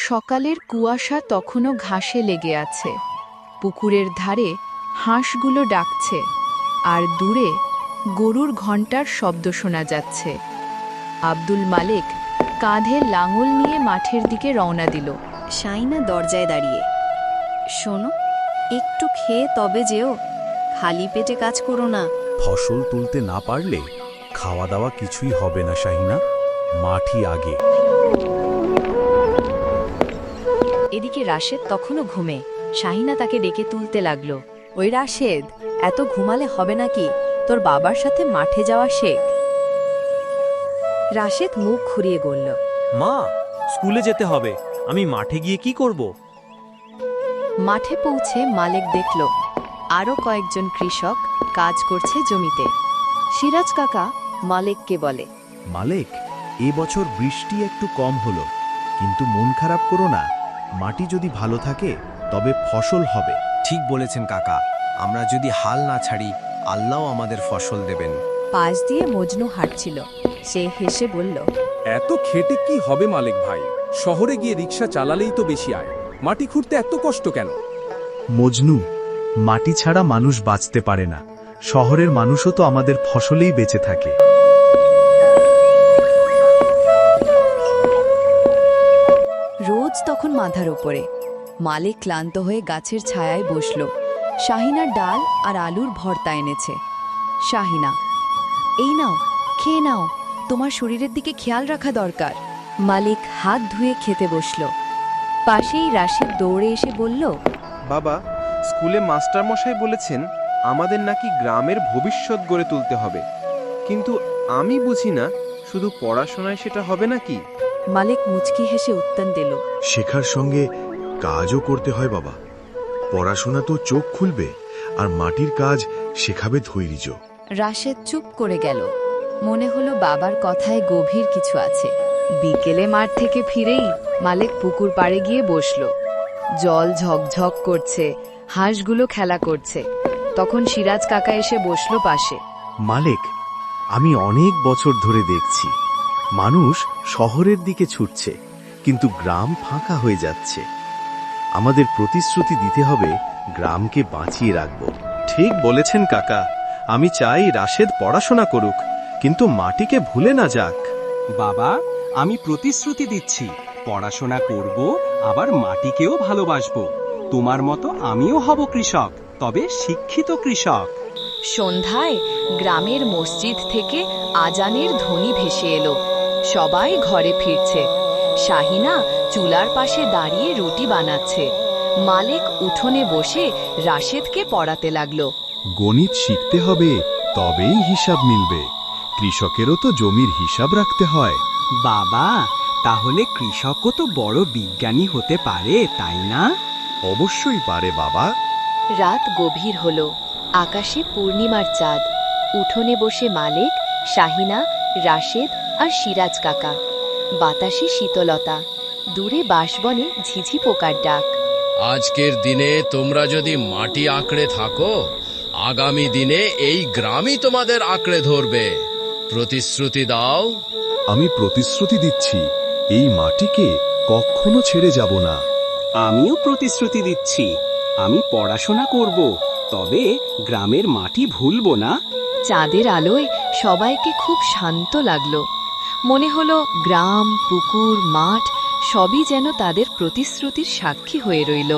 সকালের কুয়াশা তখনও ঘাসে লেগে আছে। পুকুরের ধারে হাঁসগুলো ডাকছে, আর দূরে গরুর ঘণ্টার শব্দ শোনা যাচ্ছে। আব্দুল মালেক কাঁধে লাঙল নিয়ে মাঠের দিকে রওনা দিল। শাইনা দরজায় দাঁড়িয়ে, শোনো, একটু খেয়ে তবে যেও, খালি পেটে কাজ করো না। ফসল তুলতে না পারলে খাওয়া দাওয়া কিছুই হবে না শাহিনা, মাঠই আগে। এদিকে রাশেদ তখনও ঘুমে। শাহিনা তাকে ডেকে তুলতে লাগলো। ওই রাশেদ, এত ঘুমালে হবে নাকি? তোর বাবার সাথে মাঠে যাওয়া শেখ। রাশেদ মুখ ঘুরিয়ে বলল, মা, স্কুলে যেতে হবে, আমি মাঠে গিয়ে কি করব? মাঠে পৌঁছে মালেক দেখল আরও কয়েকজন কৃষক কাজ করছে জমিতে। সিরাজ কাকা মালেককে বলে, মালেক, এবছর বৃষ্টি একটু কম হলো, কিন্তু মন খারাপ করো না, মাটি যদি ভালো থাকে তবে ফসল হবে। ঠিক বলেছেন কাকা, আমরা যদি হাল না ছাড়ি আল্লাহ আমাদের ফসল দেবেন। পাশ দিয়ে মজনু হাঁটছিল। সে হেসে বলল, এত খেটে কি হবে মালিক ভাই? শহরে গিয়ে রিক্সা চালালেই তো বেশি আয়, মাটি খুঁড়তে এত কষ্ট কেন? মজনু, মাটি ছাড়া মানুষ বাঁচতে পারে না, শহরের মানুষও তো আমাদের ফসলেই বেঁচে থাকে। রোজ তখন মাথার ওপরে। মালিক ক্লান্ত হয়ে গাছের ছায়ায় বসল। শাহিনা ডাল আর আলুর ভর্তা এনেছে। শাহিনা, এই নাও, খেয়ে নাও, তোমার শরীরের দিকে খেয়াল রাখা দরকার। মালিক হাত ধুয়ে খেতে বসল। পাশেই রাশেদ দৌড়ে এসে বলল, বাবা, স্কুলে মাস্টারমশাই বলেছেন আমাদের নাকি গ্রামের ভবিষ্যৎ গড়ে তুলতে হবে, কিন্তু আমি বুঝি না শুধু পড়াশোনায় সেটা হবে নাকি? মালিক মুচকি হেসে উত্তর দিল, শেখার সঙ্গে কাজও করতে হয় বাবা। পড়াশোনা তো চোখ খুলবে, আর মাটির কাজ শেখাবে ধৈর্য। রাশেদ চুপ করে গেল। মনে হলো বাবার কথায় গভীর কিছু আছে। বিকেলে মাঠ থেকে ফিরেই মালেক পুকুর পাড়ে গিয়ে বসল। জল ঝকঝক করছে, হাঁসগুলো খেলা করছে। তখন সিরাজ কাকা এসে বসল পাশে। মালেক, আমি অনেক বছর ধরে দেখছি মানুষ শহরের দিকে ছুটছে, কিন্তু গ্রাম ফাঁকা হয়ে যাচ্ছে। আমাদের প্রতিশ্রুতি দিতে হবে গ্রামকে বাঁচিয়ে রাখব। ঠিক বলেছেন কাকা, আমি চাই রাশেদ পড়াশোনা করুক, কিন্তু মাটিকে ভুলে না যাক। বাবা, আমি প্রতিশ্রুতি দিচ্ছি, পড়াশোনা করব, আবার মাটিকেও ভালোবাসবো। তোমার মতো আমিও হব কৃষক, তবে শিক্ষিত কৃষক। সন্ধ্যায় গ্রামের মসজিদ থেকে আজানের ধ্বনি ভেসে এলো। সবাই ঘরে ফিরছে। শাহিনা চুলার পাশে দাঁড়িয়ে রুটি বানাচ্ছে। মালেক উঠোনে বসে রাশেদকে পড়াতে লাগলো। গণিত শিখতে হবে, তবেই হিসাব মিলবে। কৃষকেরও তো জমির হিসাব রাখতে হয়। বাবা, তাহলে কৃষকও তো বড় বিজ্ঞানী হতে পারে, তাই না? অবশ্যই পারে বাবা। রাত গভীর হলো। আকাশে পূর্ণিমার চাঁদ। উঠোনে বসে মালেক, শাহিনা, রাশেদ আর সিরাজ কাকা। বাতাসে শীতলতা, দূরে বাঁশবনে ঝিঝি পোকার ডাক। আজকের দিনে তোমরা যদি মাটি আঁকড়ে থাকো, আগামী দিনে এই গ্রামই তোমাদের আঁকড়ে ধরবে। প্রতিশ্রুতি দাও। আমি প্রতিশ্রুতি দিচ্ছি, এই মাটিকে কখনো ছেড়ে যাব না। আমিও প্রতিশ্রুতি দিচ্ছি, আমি পড়াশোনা করব, তবে গ্রামের মাটি ভুলব না। চাঁদের আলোয় সবাইকে খুব শান্ত লাগলো। মনে হলো গ্রাম, পুকুর, মাঠ সবই যেন তাদের প্রতিশ্রুতির সাক্ষী হয়ে রইল।